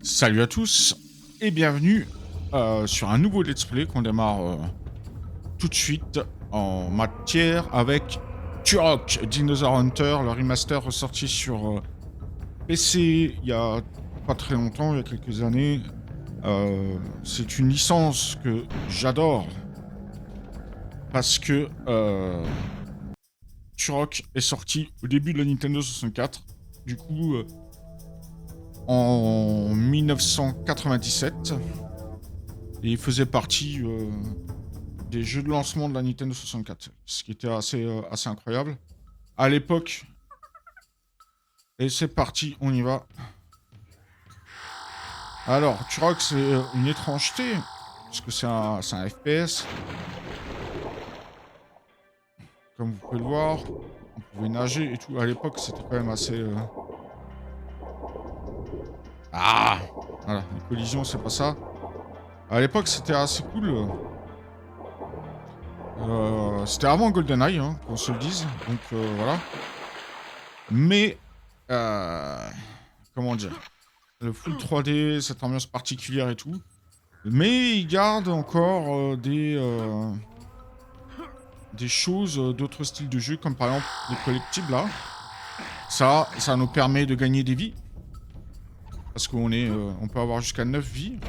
Salut à tous et bienvenue sur un nouveau let's play qu'on démarre tout de suite en matière avec Turok Dinosaur Hunter, le remaster ressorti sur PC il y a pas très longtemps, il y a quelques années. C'est une licence que j'adore parce que Turok est sorti au début de la Nintendo 64. Du coup, en 1997 et il faisait partie des jeux de lancement de la Nintendo 64, ce qui était assez incroyable à l'époque. Et c'est parti, on y va. Alors, Turok, c'est une étrangeté parce que c'est un FPS. Comme vous pouvez le voir, on pouvait nager et tout. À l'époque, c'était quand même assez... Ah, voilà, les collisions, c'est pas ça. À l'époque, c'était assez cool. C'était avant GoldenEye, hein, qu'on se le dise. Donc, voilà. Mais, comment dire, le full 3D, cette ambiance particulière et tout. Mais il garde encore des choses d'autres styles de jeu, comme par exemple les collectibles, là. Ça nous permet de gagner des vies. Parce qu'on est, on peut avoir jusqu'à 9 vies.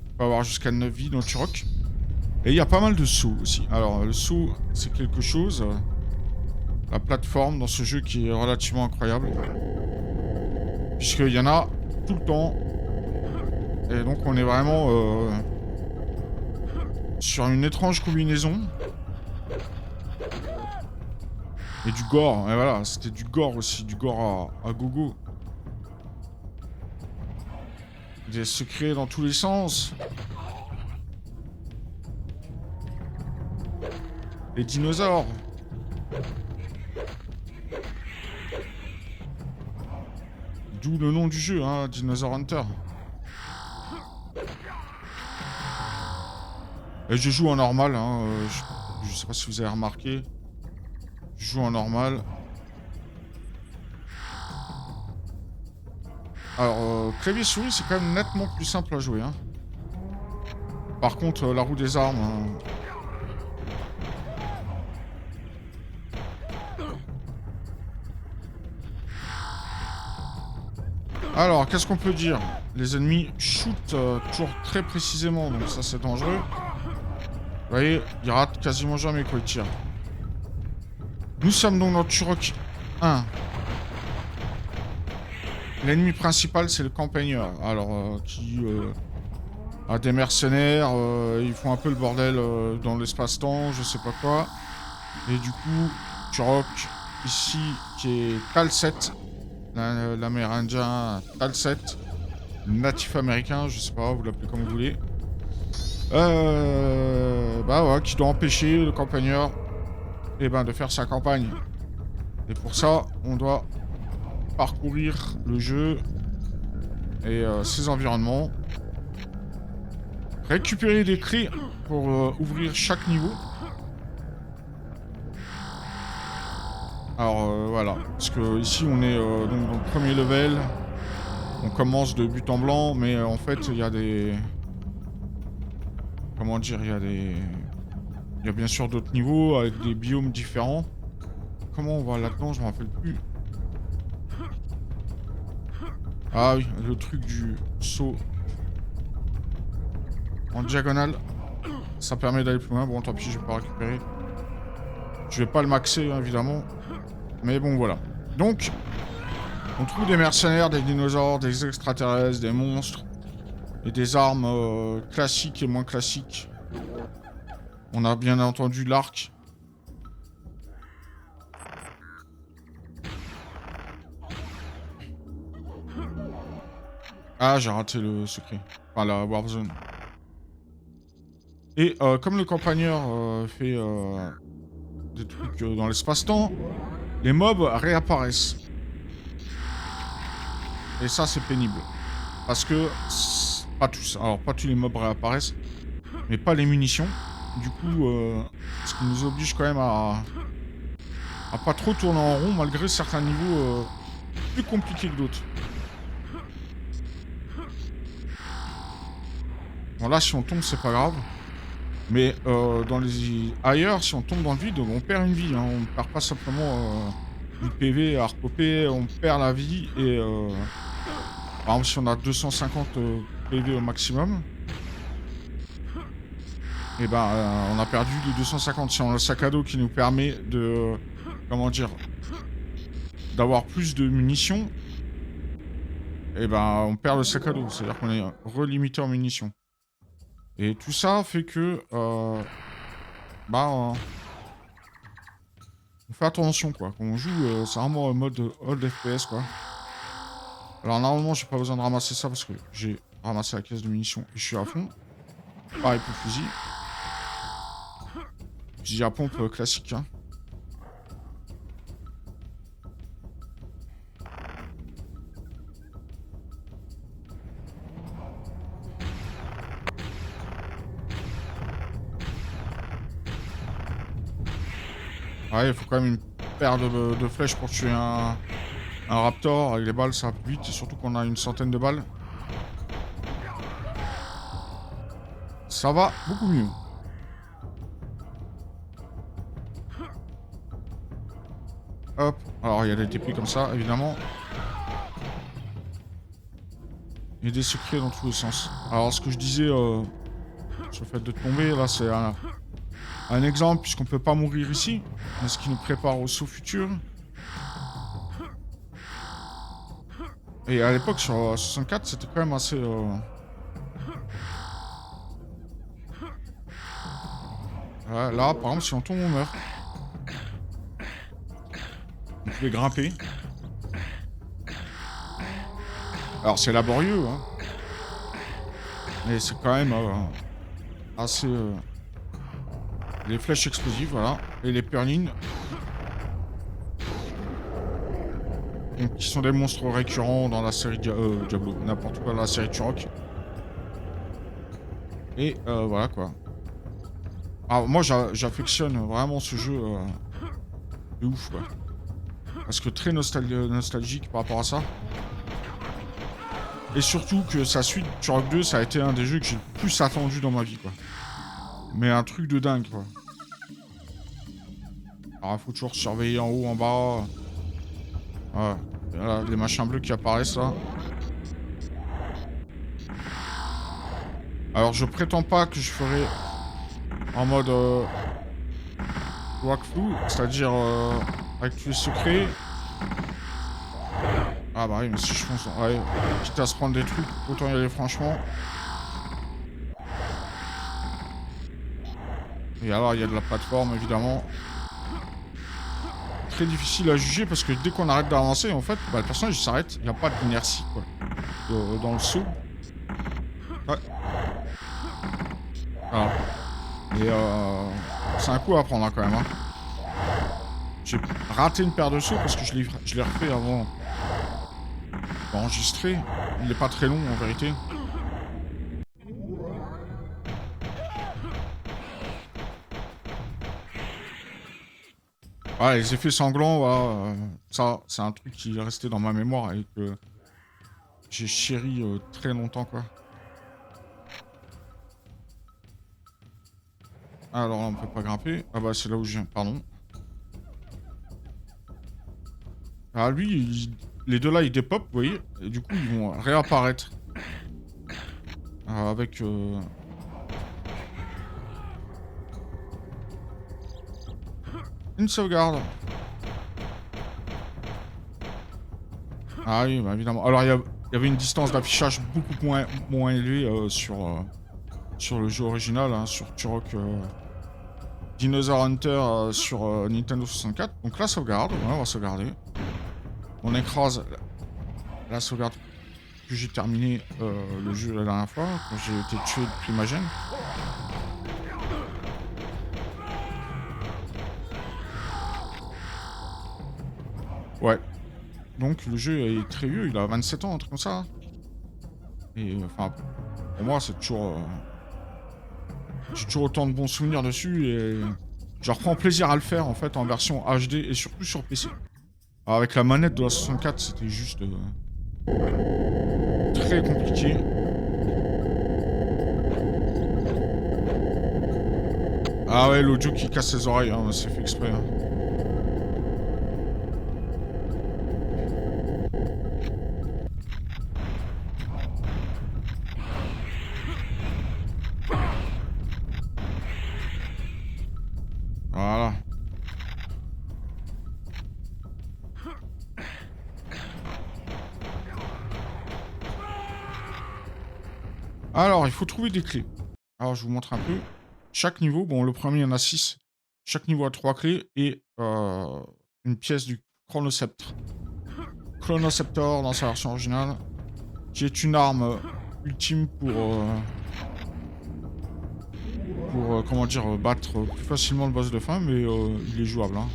On peut avoir jusqu'à 9 vies dans Turok. Et il y a pas mal de sauts aussi. Alors, le saut, c'est quelque chose. La plateforme dans ce jeu qui est relativement incroyable. Puisqu'il y en a tout le temps. Et donc, on est vraiment sur une étrange combinaison. Et du gore. Et voilà, c'était du gore aussi. Du gore à gogo. Des secrets dans tous les sens. Les dinosaures. D'où le nom du jeu, hein, Dinosaur Hunter. Et je joue en normal, hein, je sais pas si vous avez remarqué. Je joue en normal. Alors, clavier souris, c'est quand même nettement plus simple à jouer, hein. Par contre, la roue des armes... Alors, qu'est-ce qu'on peut dire? Les ennemis shootent toujours très précisément, donc ça c'est dangereux. Vous voyez, ils ratent quasiment jamais quand ils tirent. Nous sommes donc dans Turok 1. L'ennemi principal, c'est le campagneur. Alors, qui a des mercenaires, ils font un peu le bordel dans l'espace-temps, je sais pas quoi. Et du coup, Turok, ici, qui est Talset, l'amérindien Talset, natif américain, je sais pas, vous l'appelez comme vous voulez. Bah ouais, qui doit empêcher le campagneur de faire sa campagne. Et pour ça, on doit parcourir le jeu et ses environnements. Récupérer des clés pour ouvrir chaque niveau. Alors voilà, parce que ici on est donc dans le premier level. On commence de but en blanc, mais en fait il y a des... Comment dire, il y a bien sûr d'autres niveaux avec des biomes différents. Comment on va là-dedans, je me rappelle plus. Ah oui, le truc du saut en diagonale. Ça permet d'aller plus loin. Bon, tant pis, je vais pas récupérer. Je vais pas le maxer, hein, évidemment. Mais bon, voilà. Donc, on trouve des mercenaires, des dinosaures, des extraterrestres, des monstres. Et des armes classiques et moins classiques. On a bien entendu l'arc. Ah, j'ai raté le secret. Enfin, la Warzone. Et comme le campagneur fait des trucs dans l'espace-temps, les mobs réapparaissent. Et ça, c'est pénible. Parce que... Pas tous. Alors, pas tous les mobs réapparaissent. Mais pas les munitions. Du coup, ce qui nous oblige quand même à pas trop tourner en rond malgré certains niveaux plus compliqués que d'autres. Bon là si on tombe c'est pas grave. Mais dans les ailleurs, si on tombe dans le vide, on perd une vie. Hein. On ne perd pas simplement du PV à recoper, on perd la vie. Et par exemple, si on a 250 PV au maximum, et ben on a perdu les 250. Si on a le sac à dos qui nous permet de, comment dire, d'avoir plus de munitions, et ben on perd le sac à dos. C'est-à-dire qu'on est relimité en munitions. Et tout ça fait que on fait attention quoi. Quand on joue, c'est vraiment en mode old FPS quoi. Alors normalement j'ai pas besoin de ramasser ça parce que j'ai ramassé la caisse de munitions et je suis à fond. Pareil pour le fusil. Fusil à pompe classique hein. Ouais, il faut quand même une paire de flèches pour tuer un raptor. Avec les balles, ça va plus vite. Et surtout qu'on a une centaine de balles. Ça va beaucoup mieux. Hop. Alors, il y a des TP comme ça, évidemment. Il y a des secrets dans tous les sens. Alors, ce que je disais sur le fait de tomber, là, c'est un exemple, puisqu'on peut pas mourir ici. Mais ce qui nous prépare au saut futur. Et à l'époque, sur 64, c'était quand même assez... Ouais, là, par exemple, si on tombe, on meurt. On peut grimper. Alors, c'est laborieux, hein. Mais c'est quand même assez... Les flèches explosives, voilà. Et les purlines. Qui sont des monstres récurrents dans la série Diablo. N'importe quoi dans la série Turok. Et voilà, quoi. Alors, moi, j'affectionne vraiment ce jeu de ouf, quoi. Parce que très nostalgique par rapport à ça. Et surtout que sa suite, Turok 2, ça a été un des jeux que j'ai le plus attendu dans ma vie, quoi. Mais un truc de dingue, quoi. Alors, il faut toujours surveiller en haut, en bas. Ouais. Voilà, les machins bleus qui apparaissent, là. Alors, je prétends pas que je ferai en mode walkthrough, c'est-à-dire avec tous les secrets. Ah bah oui, mais si je fonce... Ouais, quitte à se prendre des trucs, autant y aller franchement. Et alors, il y a de la plateforme, évidemment. Très difficile à juger, parce que dès qu'on arrête d'avancer, en fait, bah, le personnage, il s'arrête. Il n'y a pas d'inertie, quoi. Dans le saut. Ouais. Voilà. Et c'est un coup à prendre, hein, quand même. Hein. J'ai raté une paire de sauts, parce que je l'ai refait avant d'enregistrer. Il n'est pas très long, en vérité. Ouais, les effets sanglants, voilà, ça, c'est un truc qui est resté dans ma mémoire et que j'ai chéri très longtemps, quoi. Alors là, on peut pas grimper. Ah bah, c'est là où je viens, pardon. Ah, lui, les deux là, ils dépopent, vous voyez. Et du coup, ils vont réapparaître. Avec... une sauvegarde. Ah oui, bah évidemment. Alors, il y avait une distance d'affichage beaucoup moins élevée sur le jeu original, hein, sur Turok Dinosaur Hunter sur Nintendo 64. Donc la sauvegarde, ouais, on va sauvegarder. On écrase la sauvegarde que j'ai terminé le jeu la dernière fois, quand j'ai été tué depuis ma gêne. Ouais. Donc le jeu est très vieux, il a 27 ans, un truc comme ça. Et enfin, pour moi, c'est toujours... j'ai toujours autant de bons souvenirs dessus et Je reprends plaisir à le faire en fait en version HD et surtout sur PC. Alors, avec la manette de la 64, c'était juste très compliqué. Ah ouais, l'audio qui casse les oreilles, hein, c'est fait exprès. Hein. Voilà. Alors, il faut trouver des clés. Alors, je vous montre un peu. Chaque niveau, bon, le premier, il y en a 6. Chaque niveau a 3 clés et une pièce du chronoceptre. Chronoceptor dans sa version originale, qui est une arme ultime pour comment dire, battre plus facilement le boss de fin, mais il est jouable. Hein.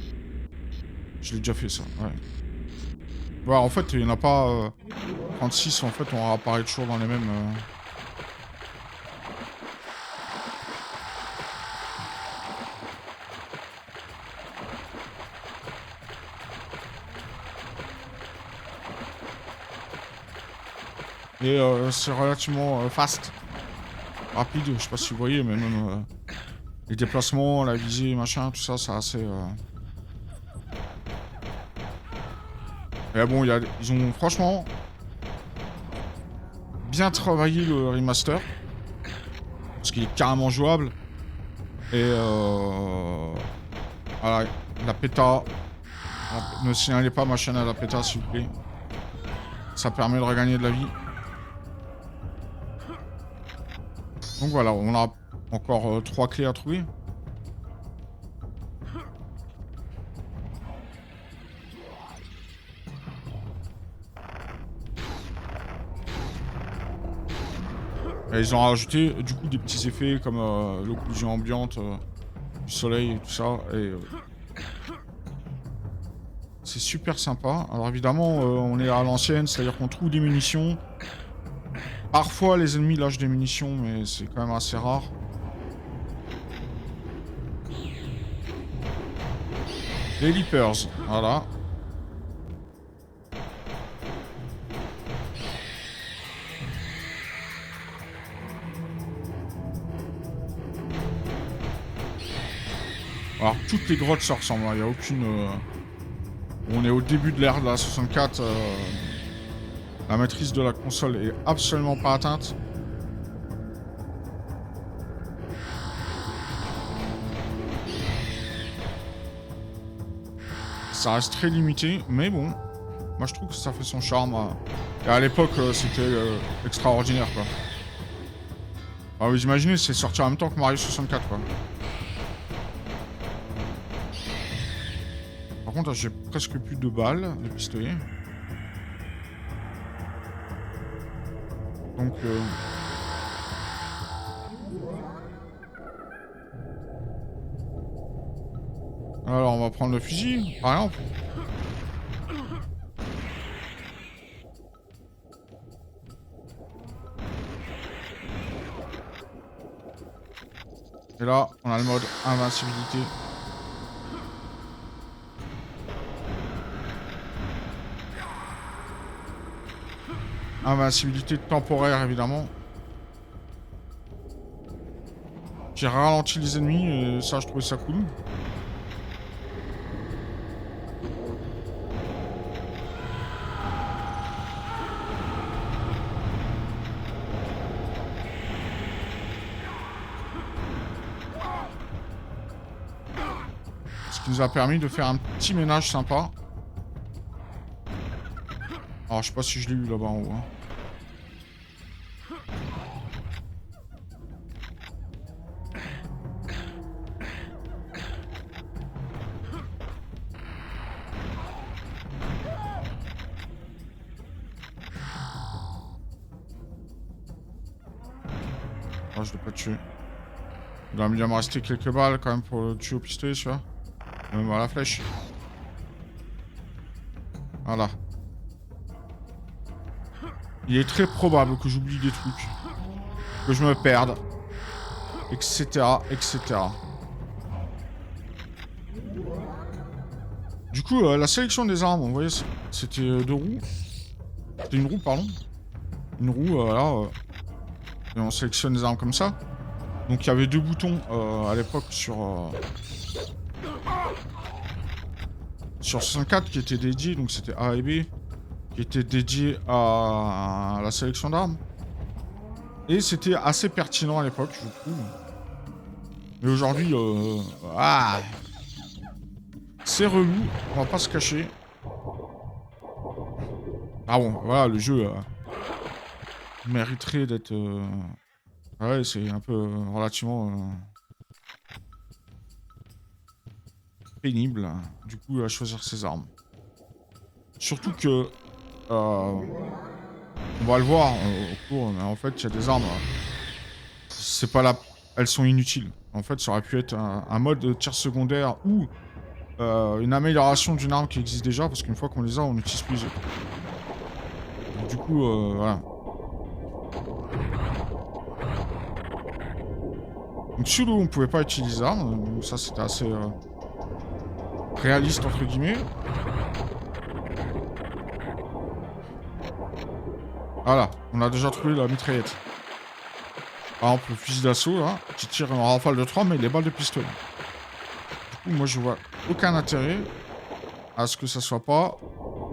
Je l'ai déjà fait ça, ouais. Voilà, en fait, il n'y en a pas 36, en fait, on apparaît toujours dans les mêmes... Et c'est relativement fast. Rapide, je sais pas si vous voyez, mais même les déplacements, la visée, machin, tout ça, c'est assez... Et bon, ils ont franchement bien travaillé le remaster. Parce qu'il est carrément jouable. Et voilà, la péta. Ne signalez pas ma chaîne à la péta, s'il vous plaît. Ça permet de regagner de la vie. Donc voilà, on a encore 3 clés à trouver. Et ils ont rajouté du coup des petits effets comme l'occlusion ambiante du soleil et tout ça. Et c'est super sympa. Alors évidemment, on est à l'ancienne, c'est-à-dire qu'on trouve des munitions. Parfois, les ennemis lâchent des munitions, mais c'est quand même assez rare. Les Leapers, voilà. Alors, toutes les grottes se ressemblent, il n'y a aucune... On est au début de l'ère de la 64. La maîtrise de la console est absolument pas atteinte. Ça reste très limité, mais bon. Moi, je trouve que ça fait son charme. Et à l'époque, c'était extraordinaire, quoi. Ah, vous imaginez, c'est sorti en même temps que Mario 64, quoi. Par contre, j'ai presque plus de balles de pistolet. Donc... Alors, on va prendre le fusil, par exemple. Et là, on a le mode invincibilité. Invincibilité temporaire, évidemment. J'ai ralenti les ennemis, et ça, je trouvais ça cool. Ce qui nous a permis de faire un petit ménage sympa. Alors, je sais pas si je l'ai eu là-bas en haut. Hein. Oh, je l'ai pas tué. Il doit bien me rester quelques balles quand même pour le tuer au pistolet, tu vois. Même à la flèche. Voilà. Il est très probable que j'oublie des trucs. Que je me perde. Etc. Etc. Du coup, la sélection des armes, vous voyez, c'était deux roues. C'était une roue, pardon. Une roue, voilà. Et on sélectionne des armes comme ça. Donc il y avait deux boutons à l'époque sur 64 qui étaient dédiés, donc c'était A et B, qui étaient dédiés à la sélection d'armes. Et c'était assez pertinent à l'époque, je trouve. Mais aujourd'hui, c'est relou, on va pas se cacher. Ah bon, voilà, le jeu mériterait d'être... Ouais, c'est un peu relativement pénible, hein, du coup, à choisir ses armes. Surtout que... on va le voir au cours, mais en fait, il y a des armes... c'est pas là... Elles sont inutiles. En fait, ça aurait pu être un mode de tir secondaire ou une amélioration d'une arme qui existe déjà, parce qu'une fois qu'on les a, on n'utilise plus les autres. Donc, du coup, voilà. Donc sur l'eau, on pouvait pas utiliser les armes, donc ça c'était assez réaliste entre guillemets. Voilà, on a déjà trouvé la mitraillette. Par exemple, le fusil d'assaut, hein, qui tire en rafale de 3, mais les balles de pistolet. Du coup, moi je vois aucun intérêt à ce que ça soit pas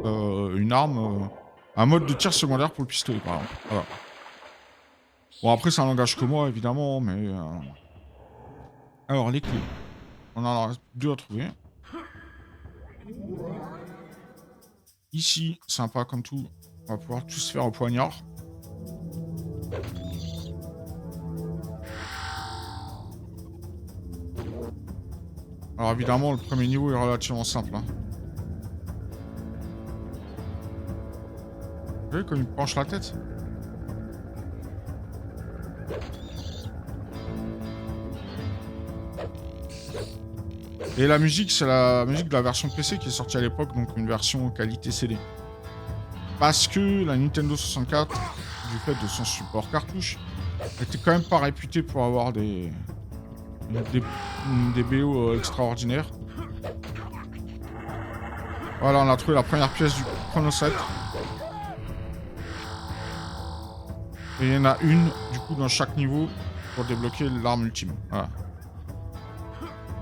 une arme, un mode de tir secondaire pour le pistolet, par exemple. Voilà. Bon, après, ça n'engage que moi, évidemment, mais... Alors, les clés. On en a deux à trouver. Ici, sympa comme tout. On va pouvoir tout se faire au poignard. Alors évidemment, le premier niveau est relativement simple. Hein. Vous voyez comme il penche la tête? Et la musique, c'est la musique de la version PC qui est sortie à l'époque, donc une version qualité CD. Parce que la Nintendo 64, du fait de son support cartouche, était quand même pas réputée pour avoir des BO extraordinaires. Voilà, on a trouvé la première pièce du Chrono 7. Et il y en a une, du coup, dans chaque niveau pour débloquer l'arme ultime. Voilà.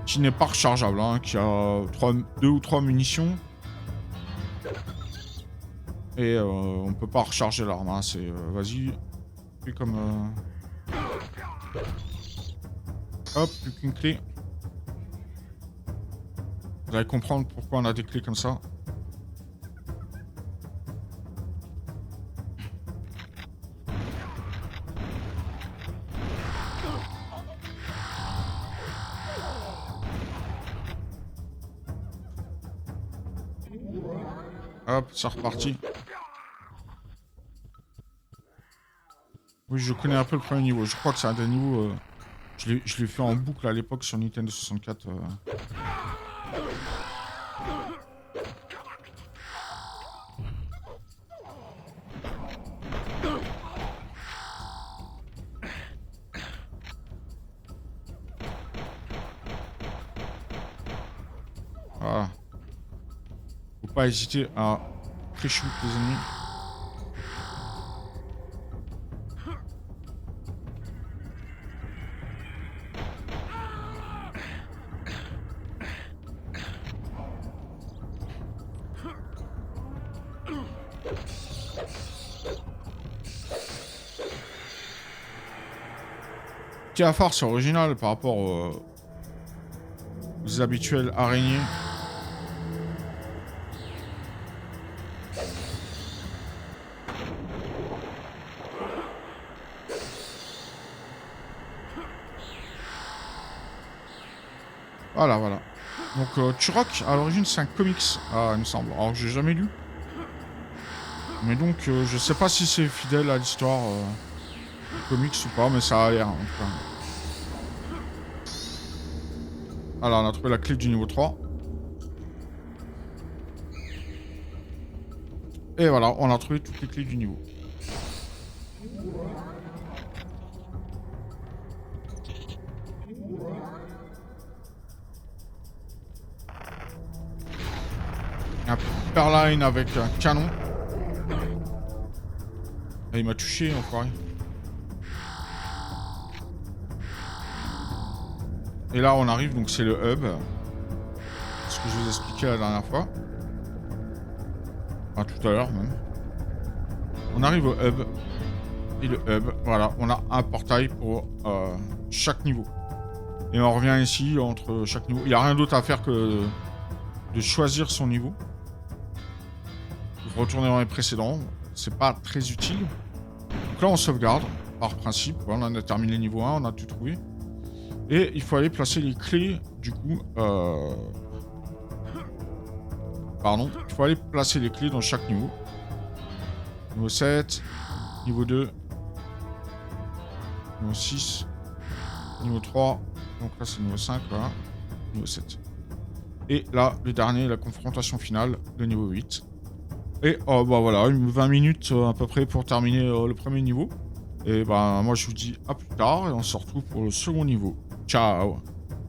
Qui n'est pas rechargeable, hein, qui a 2 ou 3 munitions. Et on peut pas recharger l'arme, hein, c'est... vas-y, fais comme... Hop, plus qu'une clé. Vous allez comprendre pourquoi on a des clés comme ça. Hop, c'est reparti. Oui, je connais un peu le premier niveau. Je crois que c'est un des niveaux... je l'ai fait en boucle à l'époque sur Nintendo 64. Voilà. Faut pas hésiter à pré-shoot les ennemis. À phare, c'est original par rapport aux habituelles araignées. Voilà, voilà. Donc, Turok, à l'origine, c'est un comics, il me semble. Alors, j'ai jamais lu. Mais donc, je sais pas si c'est fidèle à l'histoire comics ou pas, mais ça a l'air, en tout cas. Alors, on a trouvé la clé du niveau 3. Et voilà, on a trouvé toutes les clés du niveau. Un Perline avec un canon. Et il m'a touché, enfoiré. Et là, on arrive, donc c'est le hub. Ce que je vous expliquais la dernière fois. Enfin, tout à l'heure, même. On arrive au hub. Et le hub, voilà, on a un portail pour chaque niveau. Et on revient ici, entre chaque niveau. Il n'y a rien d'autre à faire que de choisir son niveau. Retourner dans les précédents. C'est pas très utile. Donc là, on sauvegarde, par principe. Voilà, on a terminé le niveau 1, on a tout trouvé. Et il faut aller placer les clés, du coup... Pardon. Il faut aller placer les clés dans chaque niveau. Niveau 7, niveau 2, niveau 6, niveau 3. Donc là, c'est niveau 5, voilà. Niveau 7. Et là, le dernier, la confrontation finale, le niveau 8. Et bah voilà, 20 minutes à peu près pour terminer le premier niveau. Et bah moi, je vous dis à plus tard et on se retrouve pour le second niveau. Ciao!